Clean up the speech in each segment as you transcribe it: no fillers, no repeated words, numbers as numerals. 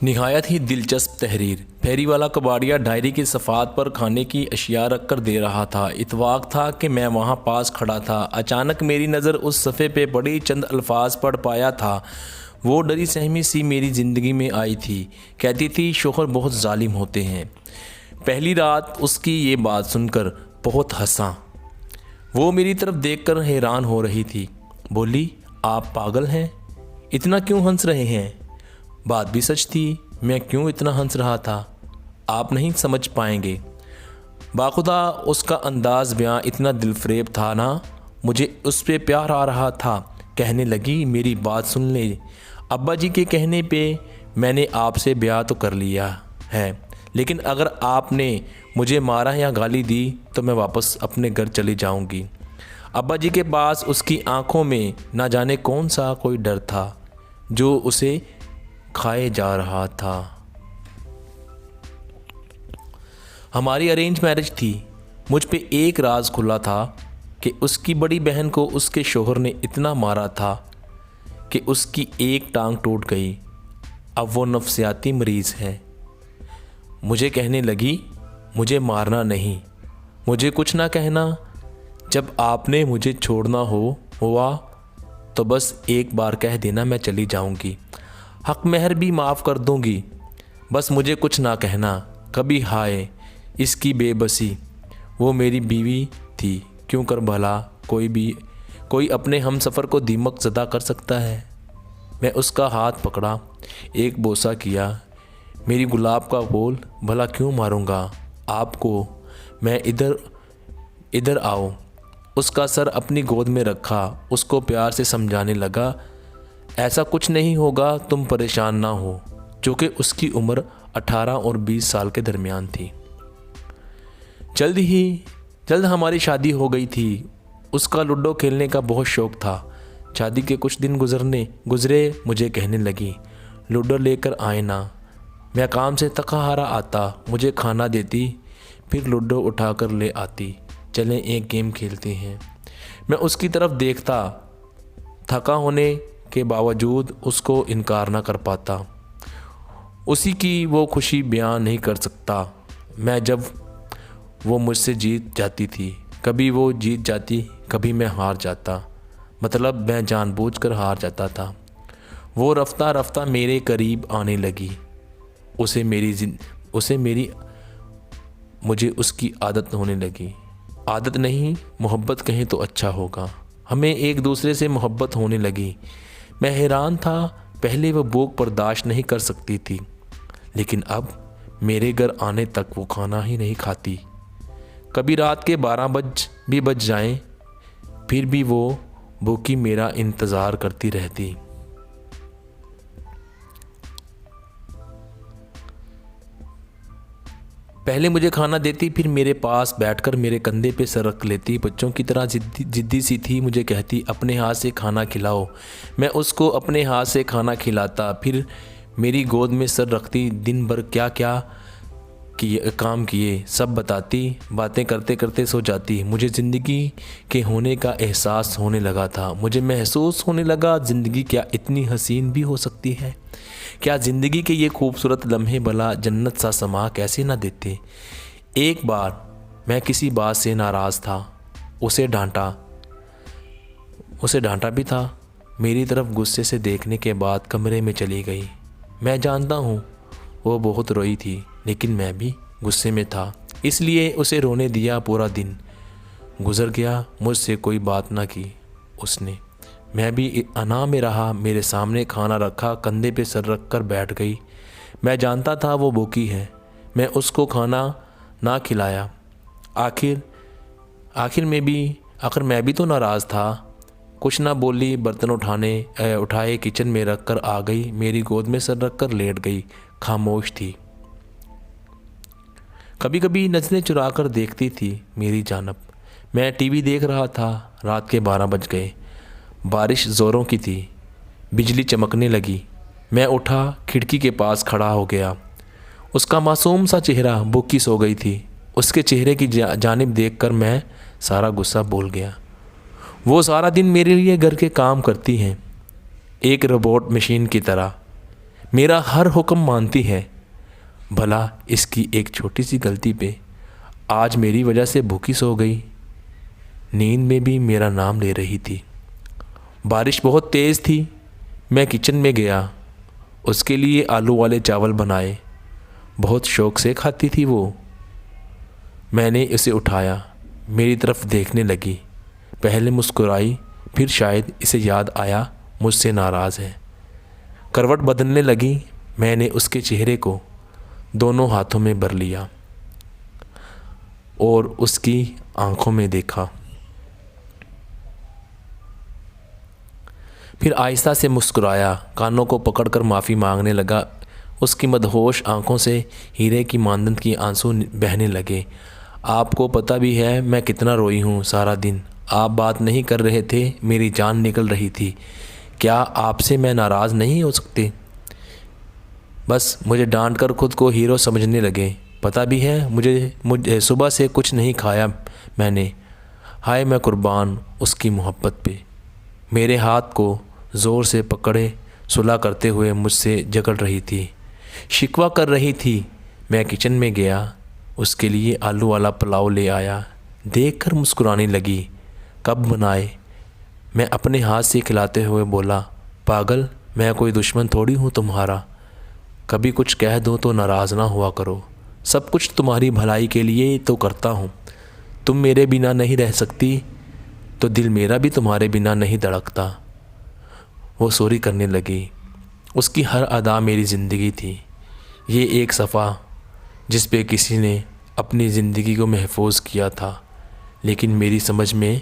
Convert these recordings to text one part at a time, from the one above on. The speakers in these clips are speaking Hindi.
निहायत ही दिलचस्प तहरीर। फेरीवाला कबाड़िया डायरी की सफ़ात पर खाने की अशिया रख कर दे रहा था। इत्वाक था कि मैं वहाँ पास खड़ा था। अचानक मेरी नज़र उस सफ़े पे बड़ी चंद अल्फाज पढ़ पाया था। वो डरी सहमी सी मेरी ज़िंदगी में आई थी। कहती थी शोहर बहुत जालिम होते हैं। पहली रात उसकी ये बात सुनकर बहुत हंसा। वो मेरी तरफ देखकर हैरान हो रही थी। बोली, आप पागल हैं? इतना क्यों हंस रहे हैं? बात भी सच थी। मैं क्यों इतना हंस रहा था आप नहीं समझ पाएंगे। बाखुदा उसका अंदाज़ बयां इतना दिलफरेब था ना, मुझे उस पर प्यार आ रहा था। कहने लगी, मेरी बात सुन ले। अब्बा जी के कहने पे मैंने आपसे ब्याह तो कर लिया है, लेकिन अगर आपने मुझे मारा या गाली दी तो मैं वापस अपने घर चली जाऊंगी। अब्बा जी के पास उसकी आंखों में ना जाने कौन सा कोई डर था जो उसे खाए जा रहा था। हमारी अरेंज मैरिज थी। मुझ पे एक राज खुला था कि उसकी बड़ी बहन को उसके शोहर ने इतना मारा था कि उसकी एक टांग टूट गई। अब वो नफ्सियाती मरीज़ है। मुझे कहने लगी, मुझे मारना नहीं, मुझे कुछ ना कहना। जब आपने मुझे छोड़ना हुआ तो बस एक बार कह देना, मैं चली जाऊंगी। हक महर भी माफ़ कर दूंगी, बस मुझे कुछ ना कहना कभी। हाय इसकी बेबसी। वो मेरी बीवी थी, क्यों कर भला कोई अपने हम सफ़र को दीमक ज़दा कर सकता है। मैं उसका हाथ पकड़ा, एक बोसा किया। मेरी गुलाब का फूल, भला क्यों मारूंगा आपको मैं, इधर आओ। उसका सर अपनी गोद में रखा, उसको प्यार से समझाने लगा, ऐसा कुछ नहीं होगा, तुम परेशान ना हो। चूँकि उसकी उम्र 18 और 20 साल के दरमियान थी। जल्द हमारी शादी हो गई थी। उसका लूडो खेलने का बहुत शौक़ था। शादी के कुछ दिन गुजरे मुझे कहने लगी, लूडो लेकर आए ना। मैं काम से थका हारा आता, मुझे खाना देती, फिर लूडो उठाकर ले आती। चलें एक गेम खेलते हैं। मैं उसकी तरफ देखता, थका होने के बावजूद उसको इनकार ना कर पाता। उसी की वो खुशी बयान नहीं कर सकता मैं जब वो मुझसे जीत जाती थी। कभी वो जीत जाती, कभी मैं हार जाता। मतलब मैं जानबूझकर हार जाता था। वो रफ्ता रफ्ता मेरे करीब आने लगी। मुझे उसकी आदत होने लगी। आदत नहीं, मोहब्बत कहें तो अच्छा होगा। हमें एक दूसरे से मोहब्बत होने लगी। मैं हैरान था। पहले वो भूख बर्दाश्त नहीं कर सकती थी, लेकिन अब मेरे घर आने तक वो खाना ही नहीं खाती। कभी रात के 12 बज जाएं, फिर भी वो भूखी मेरा इंतज़ार करती रहती। पहले मुझे खाना देती, फिर मेरे पास बैठकर मेरे कंधे पे सर रख लेती। बच्चों की तरह जिद्दी सी थी। मुझे कहती, अपने हाथ से खाना खिलाओ। मैं उसको अपने हाथ से खाना खिलाता, फिर मेरी गोद में सर रखती। दिन भर क्या क्या काम किए सब बताती। बातें करते करते सो जाती। मुझे ज़िंदगी के होने का एहसास होने लगा था। मुझे महसूस होने लगा, ज़िंदगी क्या इतनी हसीन भी हो सकती है। क्या ज़िंदगी के ये खूबसूरत लम्हे भला जन्नत सा समा कैसे ना देते। एक बार मैं किसी बात से नाराज़ था। उसे डांटा भी था। मेरी तरफ गुस्से से देखने के बाद कमरे में चली गई। मैं जानता हूँ वो बहुत रोई थी, लेकिन मैं भी गुस्से में था, इसलिए उसे रोने दिया। पूरा दिन गुजर गया, मुझसे कोई बात ना की उसने। मैं भी अना में रहा। मेरे सामने खाना रखा, कंधे पे सर रख कर बैठ गई। मैं जानता था वो भूखी है। मैं उसको खाना ना खिलाया। आखिर मैं भी तो नाराज़ था। कुछ ना बोली। बर्तन उठाए किचन में रख कर आ गई। मेरी गोद में सर रख कर लेट गई। खामोश थी। कभी कभी नज़रें चुरा कर देखती थी मेरी जानब। मैं टीवी देख रहा था। रात के 12 बज गए। बारिश ज़ोरों की थी। बिजली चमकने लगी। मैं उठा, खिड़की के पास खड़ा हो गया। उसका मासूम सा चेहरा, भूखी सो गई थी। उसके चेहरे की जानिब देखकर मैं सारा गुस्सा भूल गया। वो सारा दिन मेरे लिए घर के काम करती हैं, एक रोबोट मशीन की तरह। मेरा हर हुक्म मानती है। भला इसकी एक छोटी सी गलती पे आज मेरी वजह से भूखी सो गई। नींद में भी मेरा नाम ले रही थी। बारिश बहुत तेज़ थी। मैं किचन में गया, उसके लिए आलू वाले चावल बनाए। बहुत शौक़ से खाती थी वो। मैंने उसे उठाया, मेरी तरफ देखने लगी। पहले मुस्कुराई, फिर शायद इसे याद आया मुझसे नाराज़ है। करवट बदलने लगी। मैंने उसके चेहरे को दोनों हाथों में भर लिया और उसकी आंखों में देखा। फिर आहिस्ता से मुस्कुराया, कानों को पकड़कर माफ़ी मांगने लगा। उसकी मदहोश आंखों से हीरे की मानदंड की आंसू बहने लगे। आपको पता भी है मैं कितना रोई हूँ सारा दिन। आप बात नहीं कर रहे थे, मेरी जान निकल रही थी। क्या आपसे मैं नाराज़ नहीं हो सकती? बस मुझे डांट कर खुद को हीरो समझने लगे। पता भी है मुझे सुबह से कुछ नहीं खाया मैंने। हाय मैं कुर्बान उसकी मोहब्बत पे। मेरे हाथ को ज़ोर से पकड़े सुलह करते हुए मुझसे जकड़ रही थी, शिकवा कर रही थी। मैं किचन में गया, उसके लिए आलू वाला पुलाव ले आया। देखकर मुस्कुराने लगी। कब बनाए? मैं अपने हाथ से खिलाते हुए बोला, पागल, मैं कोई दुश्मन थोड़ी हूँ तुम्हारा। कभी कुछ कह दो तो नाराज़ ना हुआ करो। सब कुछ तुम्हारी भलाई के लिए तो करता हूँ। तुम मेरे बिना नहीं रह सकती तो दिल मेरा भी तुम्हारे बिना नहीं धड़कता। वो सॉरी करने लगी। उसकी हर अदा मेरी ज़िंदगी थी। ये एक सफ़ा जिस पे किसी ने अपनी ज़िंदगी को महफूज किया था, लेकिन मेरी समझ में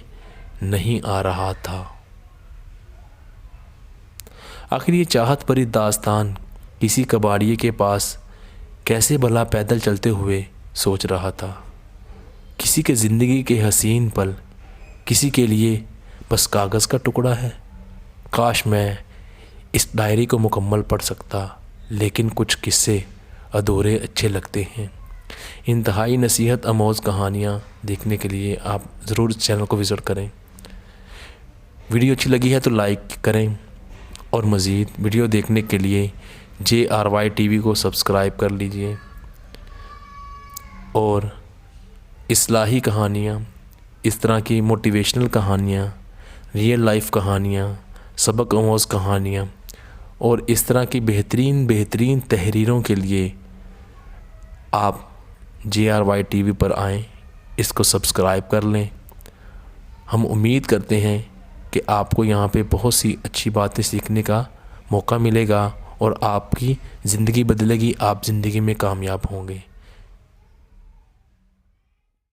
नहीं आ रहा था। आखिर ये चाहत भरी दास्तान किसी कबाड़िए के पास कैसे भला पैदल चलते हुए सोच रहा था। किसी के ज़िंदगी के हसीन पल किसी के लिए बस कागज़ का टुकड़ा है। काश मैं इस डायरी को मुकम्मल पढ़ सकता, लेकिन कुछ किस्से अधूरे अच्छे लगते हैं। इंतहाई नसीहत आमोज़ कहानियाँ देखने के लिए आप ज़रूर इस चैनल को विज़िट करें। वीडियो अच्छी लगी है तो लाइक करें और मज़ीद वीडियो देखने के लिए JRY TV को सब्सक्राइब कर लीजिए। और इस्लाही कहानियाँ, इस तरह की मोटिवेशनल कहानियाँ, रियल लाइफ कहानियाँ, सबक आमोज़ कहानियाँ और इस तरह की बेहतरीन तहरीरों के लिए आप JRY TV पर आएँ, इसको सब्सक्राइब कर लें। हम उम्मीद करते हैं कि आपको यहाँ पे बहुत सी अच्छी बातें सीखने का मौका मिलेगा और आपकी ज़िंदगी बदलेगी, आप ज़िंदगी में कामयाब होंगे।